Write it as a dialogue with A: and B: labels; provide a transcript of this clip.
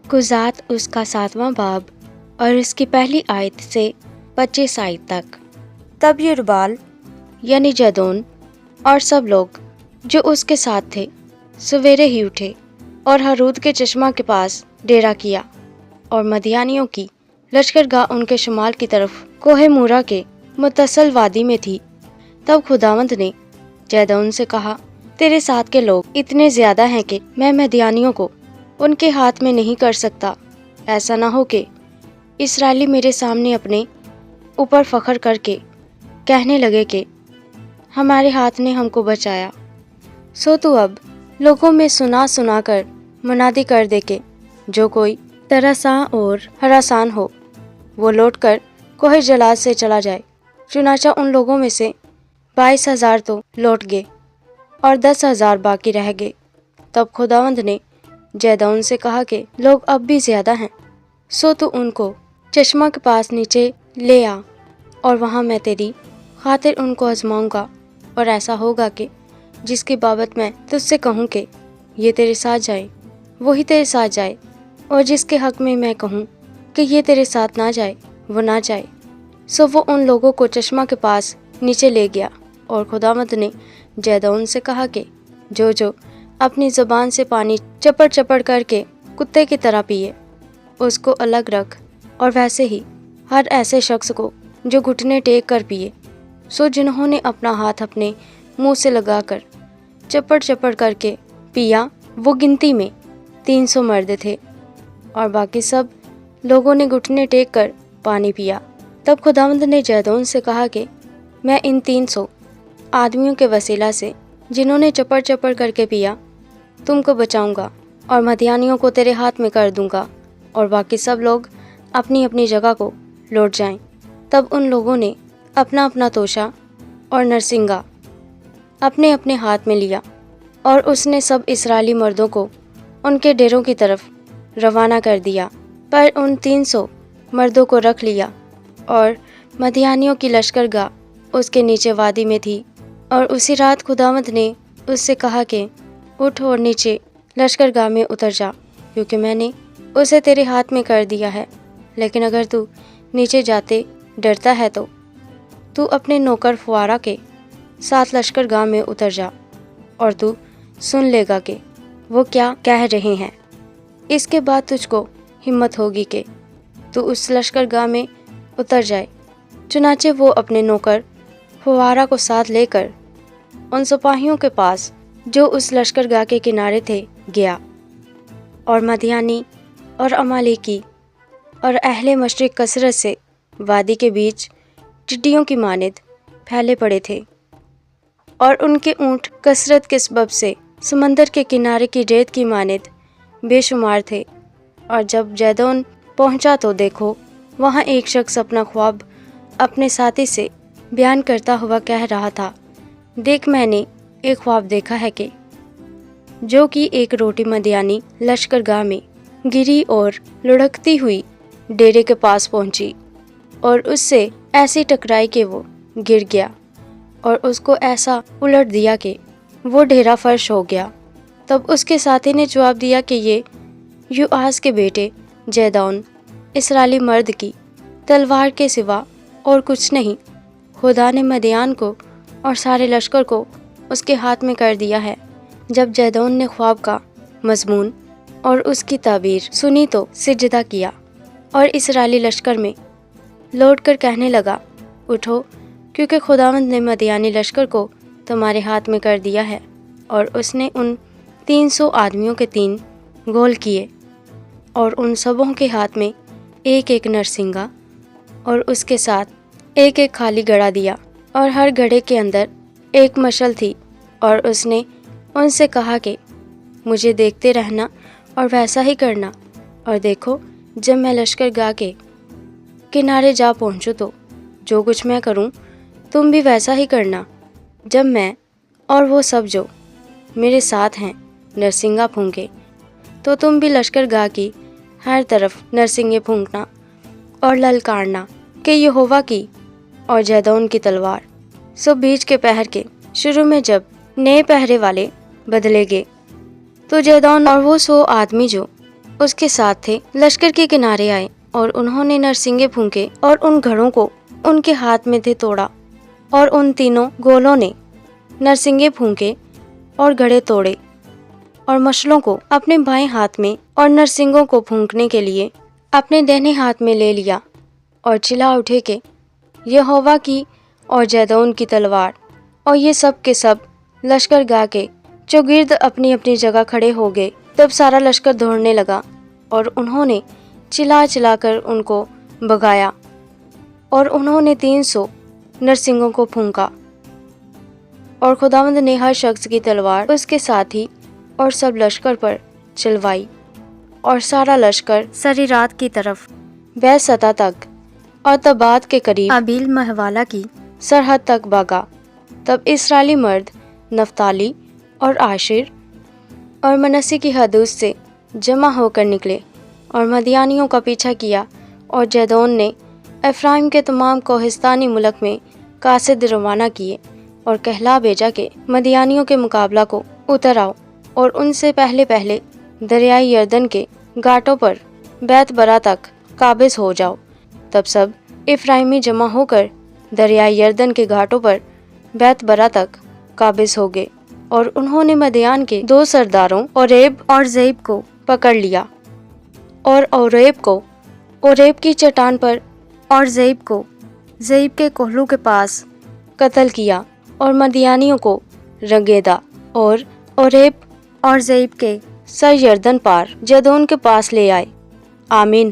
A: गुज़ात उसका 7वां बाब और इसकी पहली आयत से 25 आयत तक। तब यरुबाल यानी जदोन और सब लोग जो उसके साथ थे सवेरे ही उठे और हरूद के चश्मा के पास डेरा किया, और मदियानियों की लश्करगाह उनके शुमाल की तरफ कोहे मूरा के मुत्तसल वादी में थी। तब खुदावंद ने जैदोन से कहा, तेरे साथ के लोग इतने ज्यादा हैं कि मैं मदियानियों को उनके हाथ में नहीं कर सकता। ऐसा ना हो कि इस्राएली मेरे सामने अपने ऊपर फख्र करके कहने लगे कि हमारे हाथ ने हमको बचाया। सो तू अब लोगों में सुना सुना कर मुनादी कर दे के जो कोई तरसा और हरासान हो वो लौट कर कोहे जलाद से चला जाए। चुनाचा उन लोगों में से 22,000 तो लौट गए और 10,000 बाकी रह गए। तब खुदावंद ने जैदोन से कहा कि लोग अब भी ज्यादा हैं, सो तू उनको चश्मा के पास नीचे ले आ और वहाँ मैं तेरी खातिर उनको आजमाऊंगा। और ऐसा होगा कि जिसकी बाबत मैं तुझसे कहूँ कि ये तेरे साथ जाए वही तेरे साथ जाए, और जिसके हक में मैं कहूँ कि ये तेरे साथ ना जाए वो ना जाए। सो वो उन लोगों को चश्मा के पास नीचे ले गया। और खुदावंद ने जैदोन से कहा कि जो जो अपनी ज़बान से पानी चपड़ चपड़ करके कुत्ते की तरह पिए उसको अलग रख, और वैसे ही हर ऐसे शख्स को जो घुटने टेक कर पिए। सो जिन्होंने अपना हाथ अपने मुंह से लगाकर चपड़ चपड़ करके पिया वो गिनती में 300 मर्द थे, और बाकी सब लोगों ने घुटने टेक कर पानी पिया। तब खुदावंद ने जैदोन से कहा कि मैं इन 300 आदमियों के वसीला से जिन्होंने चपड़ चपड़ करके पिया तुमको बचाऊंगा और मदियानियों को तेरे हाथ में कर दूंगा, और बाकी सब लोग अपनी अपनी जगह को लौट जाएं। तब उन लोगों ने अपना अपना तोशा और नरसिंगा अपने अपने हाथ में लिया, और उसने सब इस्राएली मर्दों को उनके डेरों की तरफ रवाना कर दिया। पर उन 300 मर्दों को रख लिया, और मदियानियों की लश्करगाह उसके नीचे वादी में थी। और उसी रात खुदावंद ने उससे कहा कि उठ और नीचे लश्करगाह में उतर जा, क्योंकि मैंने उसे तेरे हाथ में कर दिया है। लेकिन अगर तू नीचे जाते डरता है तो तू अपने नौकर फुआरा के साथ लश्करगाह में उतर जा, और तू सुन लेगा कि वो क्या कह रहे हैं। इसके बाद तुझको हिम्मत होगी कि तू उस लश्करगाह में उतर जाए। चुनाचे वो अपने नौकर फुआरा को साथ लेकर उन सिपाहियों के पास जो उस लश्करगाह के किनारे थे गया, और मदियानी और अमालेकी और अहले मशरिक कसरत से वादी के बीच टिड्डियों की मानिद फैले पड़े थे, और उनके ऊँट कसरत के सबब से समंदर के किनारे की रेत की मानिद बेशुमार थे। और जब जैदोन पहुंचा तो देखो वहाँ एक शख्स अपना ख्वाब अपने साथी से बयान करता हुआ कह रहा था, देख मैंने एक ख्वाब देखा है कि जो कि एक रोटी मदियानी लश्करगाह में गिरी और लुढ़कती हुई डेरे के पास पहुंची, और उससे ऐसी टकराई कि वो गिर गया, और उसको ऐसा उलट दिया कि वो डेरा फर्श हो गया। तब उसके साथी ने जवाब दिया कि ये युआस के बेटे जैदोन इस्राएली मर्द की तलवार के सिवा और कुछ नहीं। खुदा ने मदियान को और सारे लश्कर को उसके हाथ में कर दिया है। जब जैदोन ने ख्वाब का मजमून और उसकी ताबीर सुनी तो सिजदा किया, और इस्राएली लश्कर में लौट कर कहने लगा, उठो, क्योंकि खुदावंद ने मदियानी लश्कर को तुम्हारे हाथ में कर दिया है। और उसने उन 300 आदमियों के 3 गोल किए, और उन सबों के हाथ में एक एक नरसिंगा और उसके साथ एक एक खाली गड़ा दिया, और हर गड़े के अंदर एक मशल थी। और उसने उनसे कहा कि मुझे देखते रहना और वैसा ही करना, और देखो जब मैं लश्करगाह के किनारे जा पहुंचूं तो जो कुछ मैं करूं तुम भी वैसा ही करना। जब मैं और वो सब जो मेरे साथ हैं नरसिंगा फूंके तो तुम भी लश्करगाह की हर तरफ नरसिंगे फूंकना और ललकारना कि यहोवा की और जैदोन की तलवार। सो बीच के पहर के शुरू में जब नए पहरे वाले बदले गए तो जैदोन और वो 100 आदमी जो اس کے ساتھ تھے لشکر کے کنارے آئے اور انہوں نے نرسنگے پھونکے اور ان گھڑوں کو ان کے ہاتھ میں تھے توڑا، اور ان تینوں گولوں نے نرسنگے پھونکے اور گھڑے توڑے اور مشلوں کو اپنے بائیں ہاتھ میں اور نرسنگوں کو پھونکنے کے لیے اپنے دہنے ہاتھ میں لے لیا، اور چلا اٹھے کہ یہوہ کی اور جیدون کی تلوار، اور یہ سب کے سب لشکر گا کے چوگرد اپنی اپنی جگہ کھڑے ہو گئے۔ تب سارا لشکر دوڑنے لگا اور انہوں نے چلا چلا کر ان کو بھگایا، اور انہوں نے 300 نرسنگوں کو پھونکا، اور خداوند نے ہر شخص کی تلوار اس کے ساتھی اور سب لشکر پر چلوائی، اور سارا لشکر سری رات کی طرف بیت سطح تک اور تبات کے قریب آبیل مہوالا کی سرحد تک بھاگا۔ تب اسرائیلی مرد نفتالی اور عاشر اور منسی کی حدود سے جمع ہو کر نکلے اور مدیانیوں کا پیچھا کیا، اور جیدون نے افرائیم کے تمام کوہستانی ملک میں قاصد روانہ کیے اور کہلا بھیجا کہ مدیانیوں کے مقابلہ کو اتر آؤ اور ان سے پہلے پہلے دریائے یردن کے گھاٹوں پر بیت برا تک قابض ہو جاؤ۔ تب سب افرائیمی جمع ہو کر دریائے یردن کے گھاٹوں پر بیت برا تک قابض ہو گئے، اور انہوں نے مدیان کے 2 سرداروں اوریب اور زیب کو پکڑ لیا، اور اوریب کی چٹان پر اور زیب کو زیب کے کوہلو کے پاس قتل کیا، اور مدیانیوں کو رنگیدا، اور اوریب اور زیب کے سر یردن پار جیدون کے پاس لے آئے۔ آمین۔